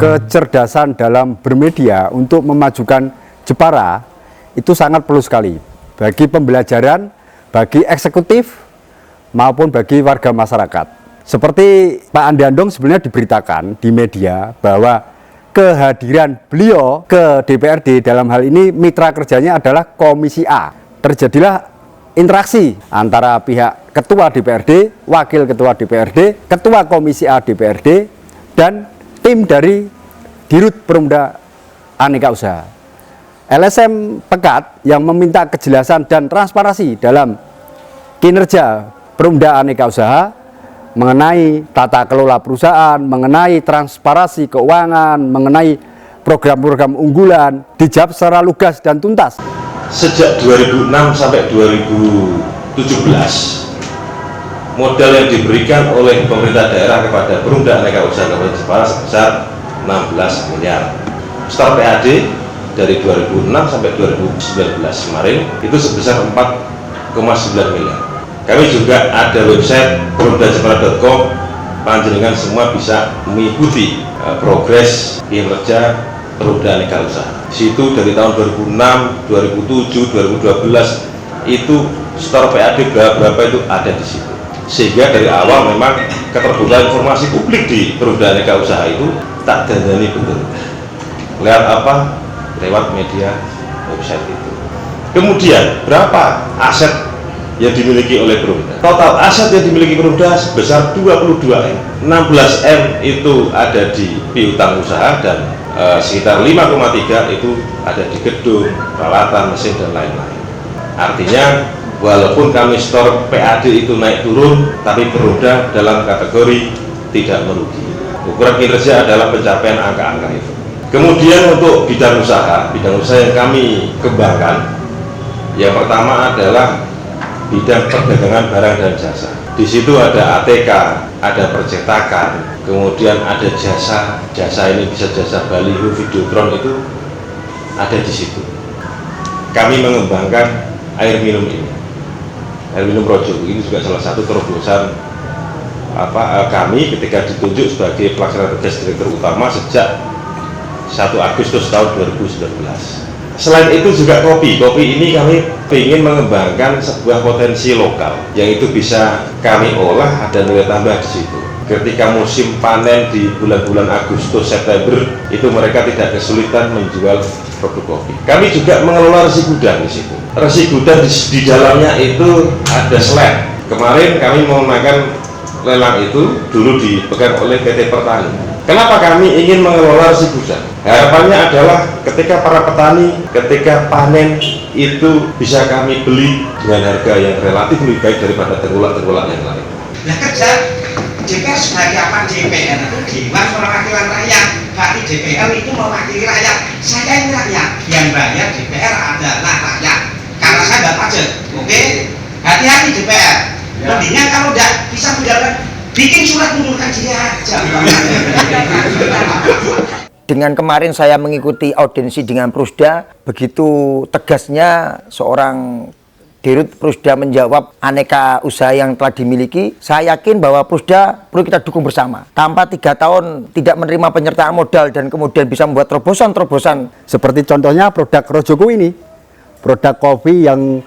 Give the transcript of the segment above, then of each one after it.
kecerdasan dalam bermedia untuk memajukan Jepara itu sangat perlu sekali bagi pembelajaran, bagi eksekutif maupun bagi warga masyarakat. Seperti Pak Andi Andong sebenarnya diberitakan di media bahwa kehadiran beliau ke DPRD dalam hal ini mitra kerjanya adalah Komisi A. Terjadilah interaksi antara pihak Ketua DPRD, Wakil Ketua DPRD, Ketua Komisi A DPRD, dan tim dari Dirut Perumda Aneka Usaha. LSM Pekat yang meminta kejelasan dan transparansi dalam kinerja Perumda Aneka Usaha mengenai tata kelola perusahaan, mengenai transparansi keuangan, mengenai program-program unggulan, dijawab secara lugas dan tuntas. Sejak 2006 sampai 2017, modal yang diberikan oleh pemerintah daerah kepada Perumda Aneka Usaha Kabupaten Jepara sebesar 16 miliar. Star PAD dari 2006 sampai 2019 kemarin itu sebesar 4,9 miliar. Kami juga ada website perumdajepara.com, panjenengan semua bisa mengikuti progres kinerja Perumda Aneka Usaha. Di situ dari tahun 2006, 2007, 2012 itu store PAD berapa itu ada di situ. Sehingga dari awal memang keterbukaan informasi publik di Perumda Aneka Usaha itu tak dandani betul. Lewat apa? Lewat media website itu. Kemudian berapa aset yang dimiliki oleh Perumda? Total aset yang dimiliki Perumda sebesar 22 M. 16 M itu ada di piutang usaha dan sekitar 5,3 itu ada di gedung, peralatan, mesin dan lain-lain. Artinya walaupun kami store PAD itu naik turun, tapi Perumda dalam kategori tidak merugi. Ukuran kinerja adalah pencapaian angka-angka itu. Kemudian untuk bidang usaha yang kami kembangkan, yang pertama adalah bidang perdagangan barang dan jasa. Di situ ada ATK, ada percetakan, kemudian ada jasa ini bisa jasa baliho, videotron itu ada di situ. Kami mengembangkan air minum ini, air minum Rojoku ini juga salah satu terobosan kami ketika ditunjuk sebagai pelaksana tugas direktur utama sejak 1 Agustus tahun 2019. Selain itu juga kopi ini kami ingin mengembangkan sebuah potensi lokal yang itu bisa kami olah, ada nilai tambah di situ. Ketika musim panen di bulan-bulan Agustus September itu mereka tidak kesulitan menjual produk kopi. Kami juga mengelola resi gudang di situ. Resi gudang di dalamnya itu ada slab. Kemarin kami memenangkan lelang itu dulu dipegang oleh PT Pertani. Kenapa kami ingin mengelola resi gudang? Harapannya adalah ketika para petani ketika panen itu bisa kami beli dengan harga yang relatif lebih baik daripada tengkulak-tengkulak yang lain. Nah, kerja DPR sebagai apa? DPR itu Dewan Perwakilan Rakyat. Berarti DPR itu mewakili rakyat. Saya ini rakyat, yang bayar DPR adalah rakyat. Karena saya nggak pajak, oke? Hati-hati DPR. Mendingan kalau nggak bisa menjalankan, bikin surat mundurkan diri aja. Dengan kemarin saya mengikuti audiensi dengan Prusda, begitu tegasnya seorang Dirut Prusda menjawab aneka usaha yang telah dimiliki, saya yakin bahwa Prusda perlu kita dukung bersama. Tanpa 3 tahun tidak menerima penyertaan modal dan kemudian bisa membuat terobosan-terobosan. Seperti contohnya produk Rojoku ini, produk kopi yang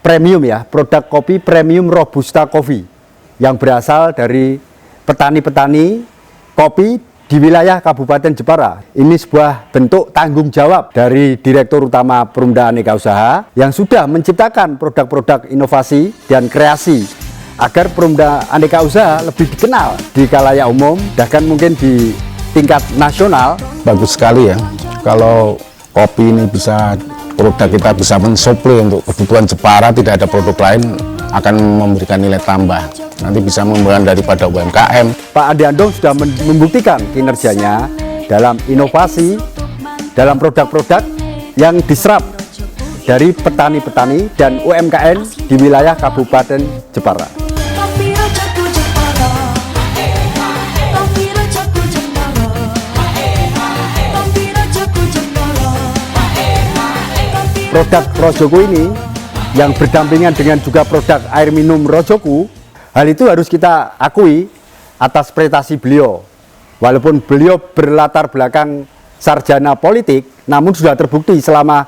premium ya, produk kopi premium Robusta Coffee yang berasal dari petani-petani kopi di wilayah Kabupaten Jepara. Ini sebuah bentuk tanggung jawab dari Direktur Utama Perumda Aneka Usaha yang sudah menciptakan produk-produk inovasi dan kreasi agar Perumda Aneka Usaha lebih dikenal di khalayak umum, bahkan mungkin di tingkat nasional. Bagus sekali ya kalau kopi ini bisa, produk kita bisa mensuplai untuk kebutuhan Jepara, tidak ada produk lain, akan memberikan nilai tambah. Nanti bisa mengembangkan daripada UMKM. Pak Andi Andong sudah membuktikan kinerjanya dalam inovasi, dalam produk-produk yang diserap dari petani-petani dan UMKM di wilayah Kabupaten Jepara. Produk Rojoku ini yang berdampingan dengan juga produk air minum Rojoku, hal itu harus kita akui atas prestasi beliau walaupun beliau berlatar belakang sarjana politik, namun sudah terbukti selama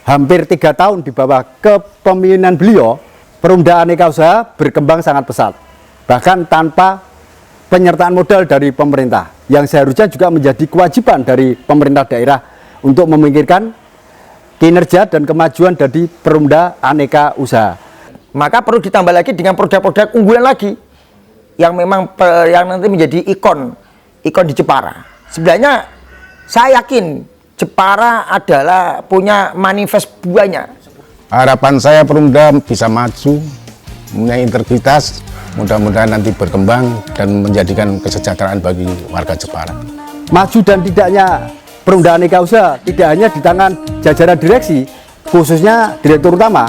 hampir 3 tahun di bawah kepemimpinan beliau, Perumda Aneka Usaha berkembang sangat pesat, bahkan tanpa penyertaan modal dari pemerintah, yang seharusnya juga menjadi kewajiban dari pemerintah daerah untuk memikirkan kinerja dan kemajuan dari Perumda Aneka Usaha. Maka perlu ditambah lagi dengan produk-produk unggulan lagi yang memang yang nanti menjadi ikon di Jepara. Sebenarnya saya yakin Jepara adalah punya manifest buahnya. Harapan saya Perumda bisa maju, punya integritas, mudah-mudahan nanti berkembang dan menjadikan kesejahteraan bagi warga Jepara. Maju dan tidaknya Perumda Aneka Usaha tidak hanya di tangan jajaran direksi, khususnya direktur utama,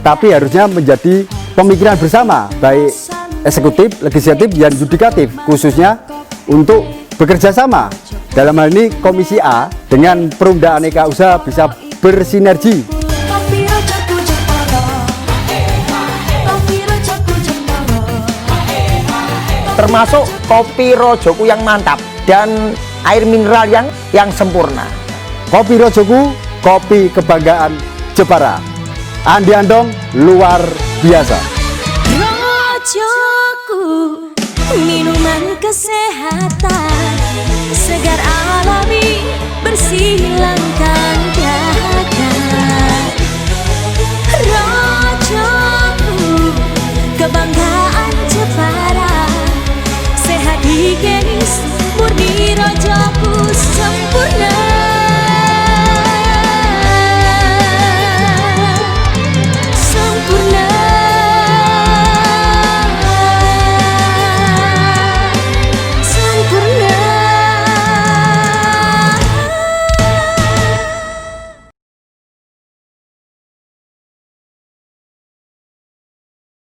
tapi harusnya menjadi pemikiran bersama, baik eksekutif, legislatif, dan yudikatif, khususnya untuk bekerja sama. Dalam hal ini Komisi A dengan Perumda Aneka Usaha bisa bersinergi. Termasuk kopi Rojoku yang mantap dan air mineral yang sempurna. Kopi Rojoku, kopi kebanggaan Jepara. Andi Andong, luar biasa. Rojoku, minuman kesehatan, segar alami, bersih hilangkan dahaga. Rojoku, kebanggaan Jepara, sehat higienis, murni Rojoku.